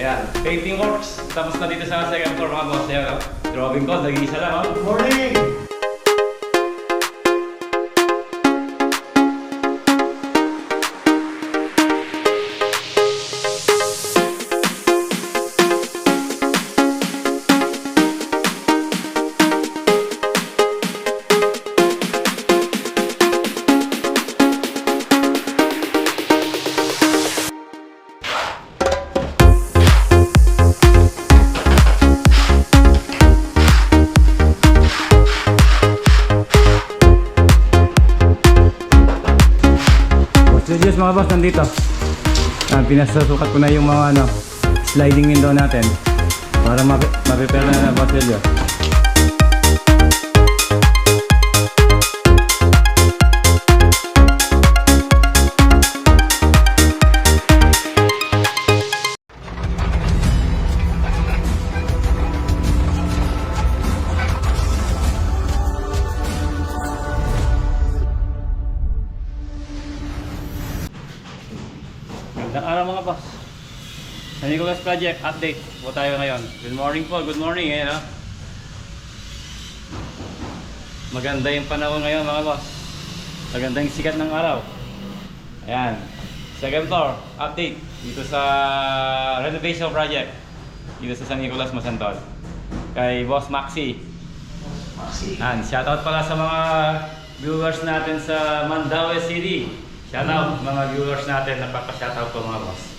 Ayan, painting works. Tapos na dito sa second floor mga boss. Ayan, drawing code, nag-iisa lang. Good morning! Studios mga boss, nandito. Pinasusukat ko na yung mga sliding window natin para ma-prepare na boss Julio. Magandang araw mga boss. Sa Nicolas Project update po tayo ngayon. Good morning po, good morning. Ayan, maganda yung panahon ngayon mga boss. Maganda yung sikat ng araw. Ayan, second floor update dito sa renovation project dito sa San Nicolas Masantol kay Boss Maxi. Ayan, shoutout pala sa mga viewers natin sa Mandaue City. Shoutout mga viewers natin, nagpapa-shoutout po mga boss.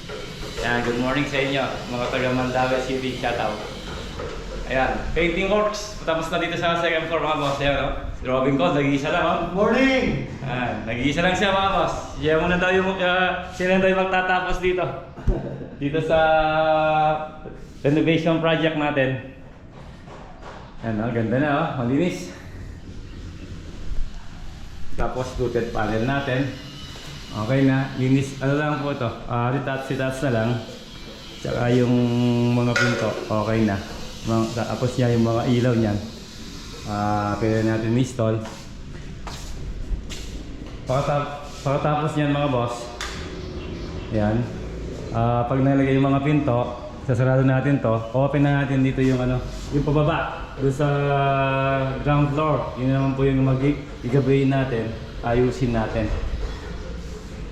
Ayan, good morning sa inyo mga taga Mandaue City, shoutout. Ayan, painting works. Tapos na dito sa second floor mga boss. Ayan, drawing code, nag-iisa lang. Good morning! Ayan, nag-iisa lang siya mga boss. Siya muna daw yung, sila daw yung magtatapos dito. Dito sa renovation project natin. Ayan, ganda na malinis. Tapos fluted panel natin. Okay na, linis, ano lang po ito, retouch na lang. Tsaka yung mga pinto, okay na. Tapos niya yung mga ilaw niyan. Pwede natin install. Pagkatapos niyan mga boss, yan. Pag nalagay yung mga pinto, sasarado natin to. Open na natin dito yung yung pababa. Doon sa ground floor. Yun naman po yung igabayin natin, ayusin natin.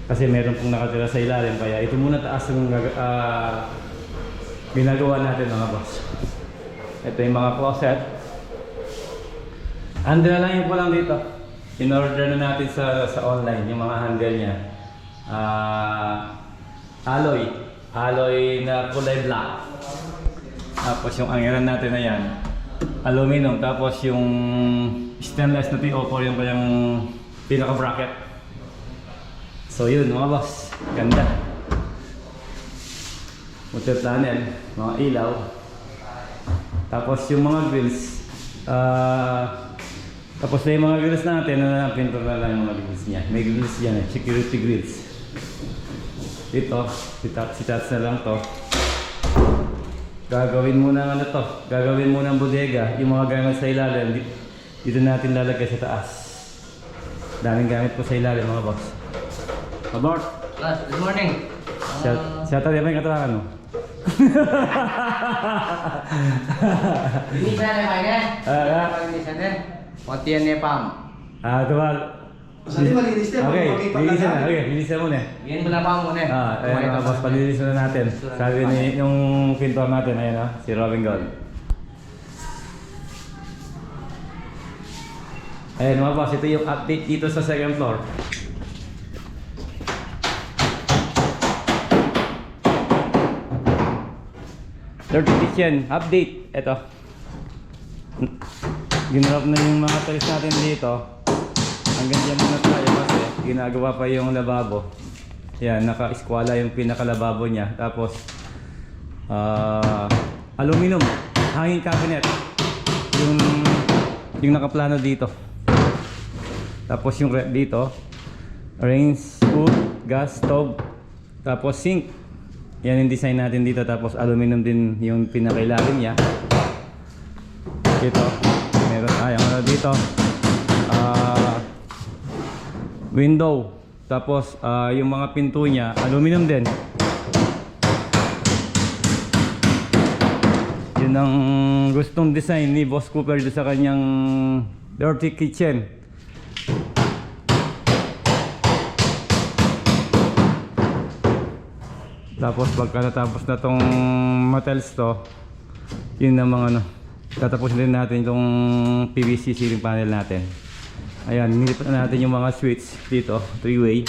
Kasi meron pong nakatira sa ilalim, kaya ito muna taas yung ginagawa natin mga boss. Ito yung mga closet. Handle na lang yung kulang dito. In-order na natin sa online yung mga handle niya. Alloy na kulay black. Tapos yung angiran natin na yan, aluminum. Tapos yung stainless na T04 yung kanyang pinaka bracket. So yun mga boss, ganda. Water tunnel, mga ilaw. Tapos yung mga grills, tapos na yung mga grills natin, pinto na lang yung mga grills niya. May grills yan security grills. Ito, sitats na lang to. Gagawin muna gagawin muna ang bodega. Yung mga gamit sa ilalim, dito natin lalagay sa taas. Daming gamit po sa ilalim mga boss. Abort! Good morning! Siya tayo may katawakan mo. Ini sana kaya? Ini sana. Patian ni pam. Tuwal. Saan yung malinis na? Okay, lilisan na. Okay, lilisan muna. Yan mo na pam muna. Ayan mga boss, palilisan na natin. Sabi ni yung pintor natin, ayan si Robin Gold. Ayan mga boss, ito yung update dito sa second floor. Third edition update. Ito. Ginrap na yung mga tiles natin dito. Hanggang dyan muna tayo kasi ginagawa pa yung lababo. Yan, naka-eskwala yung pinaka-lababo niya. Tapos aluminum hanging cabinet. Yung nakaplano dito. Tapos yung rep dito. Range hood, gas stove. Tapos sink. Yan yung design natin dito, tapos aluminum din yung pinakailalim niya. Dito, meron dito. Window. Tapos yung mga pinto niya, aluminum din. Yan ang gustong design ni Boss Cooper doon sa kanyang dirty kitchen. Tapos pagka natapos na tong metals to, yun namang ano, tatapusin din natin itong PVC ceiling panel natin. Ayan, nilipat na natin yung mga switch dito, 3-way.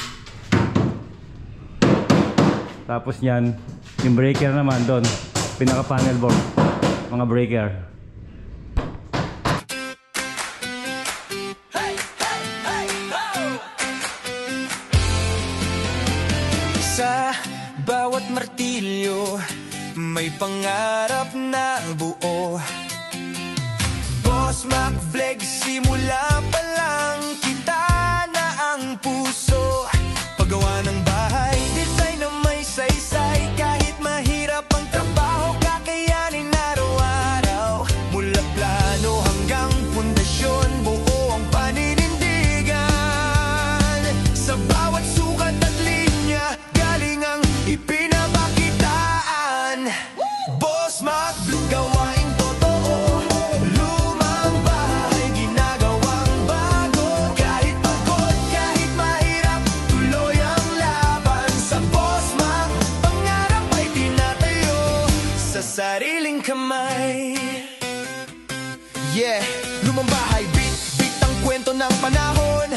Tapos yan, yung breaker naman doon, pinaka panel board, mga breaker. Sa bawat martilyo, may pangarap na buo. Boss Mac Vlog, simula pa lang kita na ang puso. Paggawa ng bahay, design na may saysay. Kahit mahirap ang trabaho, kakayanin araw-araw. Mula plano hanggang pundasyon, buo ang paninindigan. Sa bawat sukat at linya, galing ang ipinapakitaan. Boss Mac Vlog, gawaing totoo. Lumang bahay, ginagawang bago. Kahit pagod, kahit mahirap, tuloy ang laban. Sa Boss Mac, pangarap ay tinatayo sa sariling kamay. Yeah, lumang bahay, beat ang kwento ng panahon.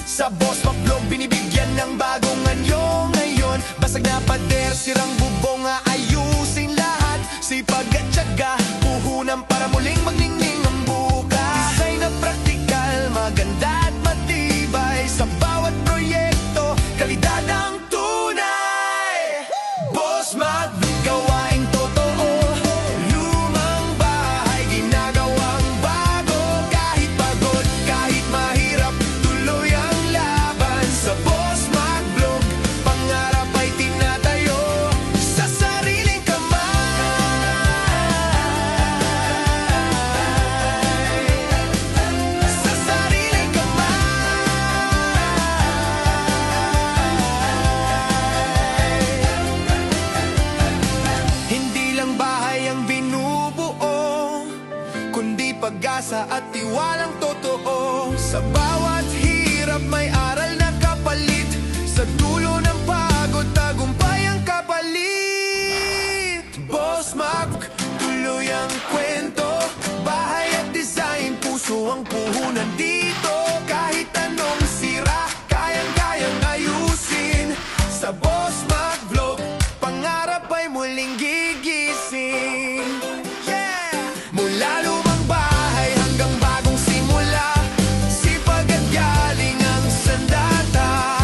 Sa Boss Mac Vlog, binibigyan ng bagong anyo ngayon. Basag na pader, sirang bubong, ayusin lahat. Sipag at tiyaga, puhunan para muling magningning ang bukas. Design na praktikal, maganda at matibay. Sa bawat proyekto, kalidad ang tunay. Boss Mac, gawaing totoo. Lumang bahay, ginagawang bago. Kahit pagod, kahit mahirap, tuloy ang laban. Sa Boss Mac Vlog, pangarap ay tinatayo sa sariling kamay. Sa sariling kamay. Hindi lang bahay ang binubuo, kundi pag-asa at tiwalang totoo. Sa bawat hirap may aral na kapalit. Sa dulo ng pagod, tagumpay ang kapalit. Boss Mac, tuloy ang kwento. Bahay at design, puso ang puhunan dito. Kahit anong sira, kayang-kayang ayusin. Sa Boss Mac Vlog, pangarap ay muling gigising. Yeah! Mula lumang bahay hanggang bagong simula, sipag at galing ang sandata.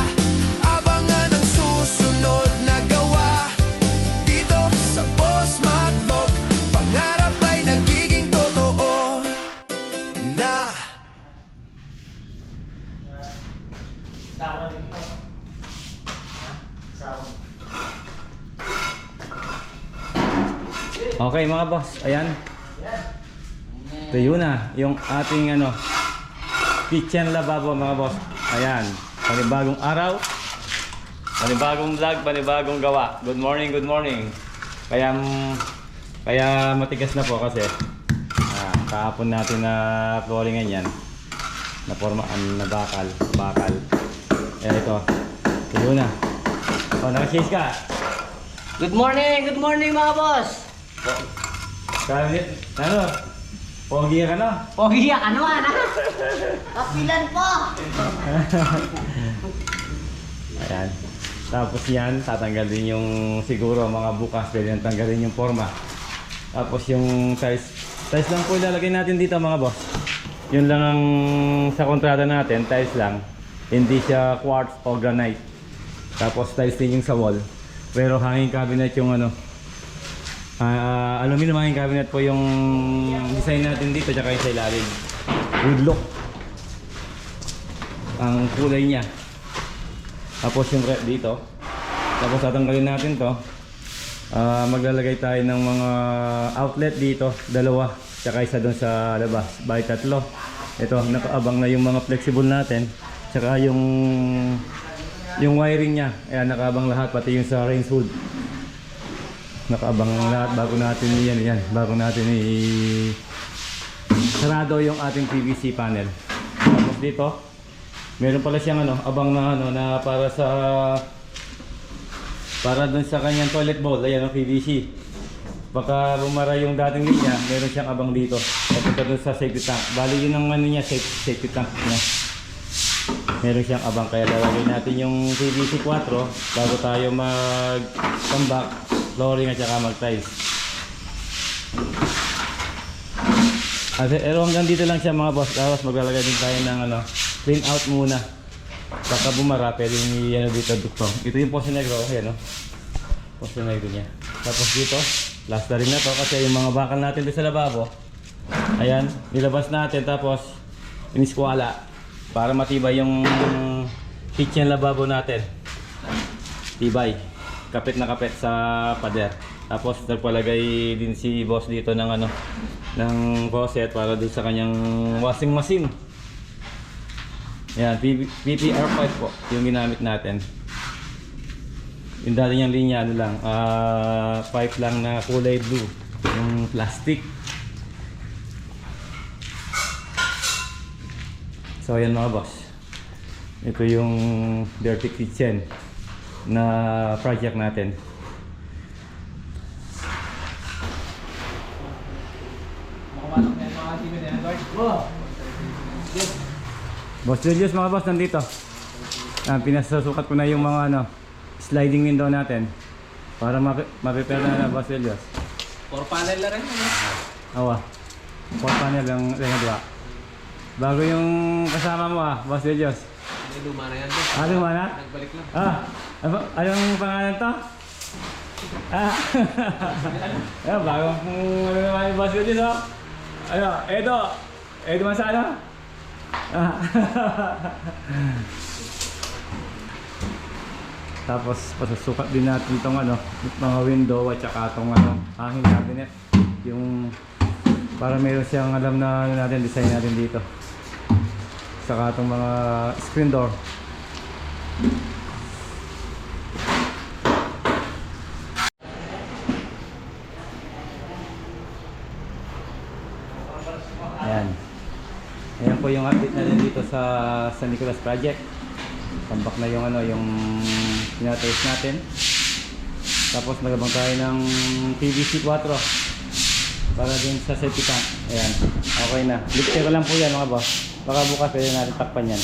Abangan ang susunod na gawa dito sa Boss Mac Vlog. Pangarap ay nagiging totoo na. Okay mga boss, ayan. Ito yun na, yung ating ano, kitchen lababo mga boss. Ayan, panibagong araw, panibagong vlog, panibagong gawa. Good morning, good morning. Kaya matigas na po kasi kahapon natin na flooringan yan. Na formaan na bakal. Ayan ito yun na. O, nakashades ka. Good morning mga boss. Ano? Pogi ka na? Pogi ka naman ha? Kapilan po. Ayan. Tapos yan, tatanggalin yung siguro mga bukas, pwede nang tanggalin yung forma. Tapos yung tiles lang po ilalagay natin dito mga boss. Yun lang ang sa kontrata natin, tiles lang. Hindi siya quartz o granite. Tapos tiles din yung sa wall. Pero hanging cabinet yung ano. Aluminum hanging cabinet po yung design natin dito, tsaka yung sa ilalim. Wood look ang kulay niya. Tapos yung rep dito. Tapos tatanggalin natin to. Maglalagay tayo ng mga outlet dito, dalawa, tsaka isa doon sa labas. Bali tatlo. Ito, nakaabang na yung mga flexible natin, tsaka yung wiring niya. Ayan, nakaabang lahat, pati yung sa range hood. Nakaabang ang lahat bago natin bago natin sarado yung ating PVC panel. Tapos dito, meron pala siyang abang na para dun sa kanyang toilet bowl. Ayan ang PVC. Baka bumara yung dating linya, meron siyang abang dito. Papunta dun sa safety tank. Bali yun ang niya, safety tank niya. Meron siyang abang, kaya lalagay natin yung PVC 4 bago tayo mag-tambak, flooring at saka mag-tiles. Pero hanggang dito lang siya mga boss. Tapos maglalagay din tayo ng clean out muna. Baka bumara, pwedeng dito duktong. Ito yung poste negro, ayan poste negro niya. Tapos dito, last na rin na to kasi yung mga bakal natin doon sa lababo. Ayan, nilabas natin tapos iniskwala para matibay yung kitchen lababo natin. Tibay. Kapit na kapit sa pader. Tapos nagpalagay din si boss dito ng ng faucet para dun sa kanyang washing machine. Ayan, PPR5 po yung ginamit natin. Yung dati niyang linya pipe lang na kulay blue, yung plastic. So ayan mga boss, ito yung dirty kitchen na project natin. Boss Julius mga boss, nandito. Pinasusukat ko na yung mga sliding window natin para ma-prepare na Boss Julius. 4 panel na rin. Awa, 4 panel lang nagawa. Bago yung kasama mo Boss Julius. May luma na yan. Luma na? Nagbalik lang. Anong pangalan to? Ayan, bagong naman yung Boss Julius Edo Masano? Tapos pasusukat din natin itong mga window at saka itong hangin cabinet, yung para meron siyang alam na natin, design natin dito, saka itong mga screen door. Ayan po yung update natin dito sa San Nicolas project. Tambak na yung pinatiles natin. Tapos magabang tayo ng PVC 4 para din sa safety tank. Ayan, okay na. Lifter ko lang po yan mga boss. Baka bukas pwede natin takpan yan.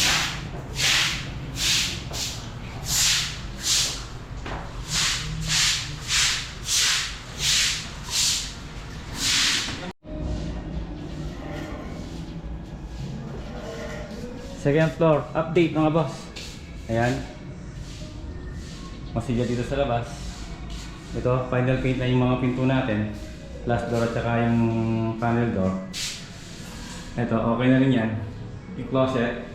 Second floor, update mga boss. Ayan. Masilya dito sa labas. Ito, final paint na yung mga pinto natin. Last door at saka yung panel door. Ito, okay na rin yan. Yung closet.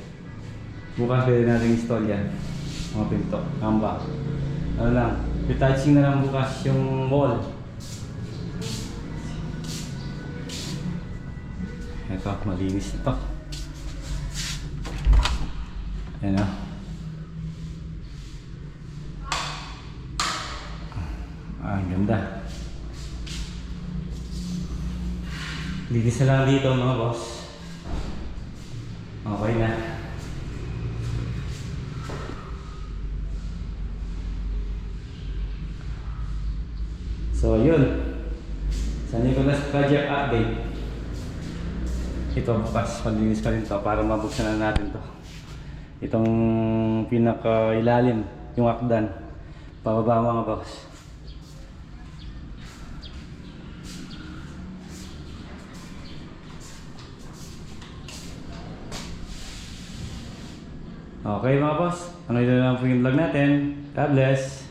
Bukas pwede natin install yan. Mga pinto, kamba. Retouching na lang bukas yung wall. Ito, malinis ito. Ayan ang ganda. Linis na lang dito mga boss. Okay na. So yun, San Nicolas project update. Ito bukas, palinis pa rin to para mabuksan na natin to. Itong pinaka ilalim, yung akdan, pababa mga boss. Okay mga boss, ano yun lang po yung vlog natin. God bless.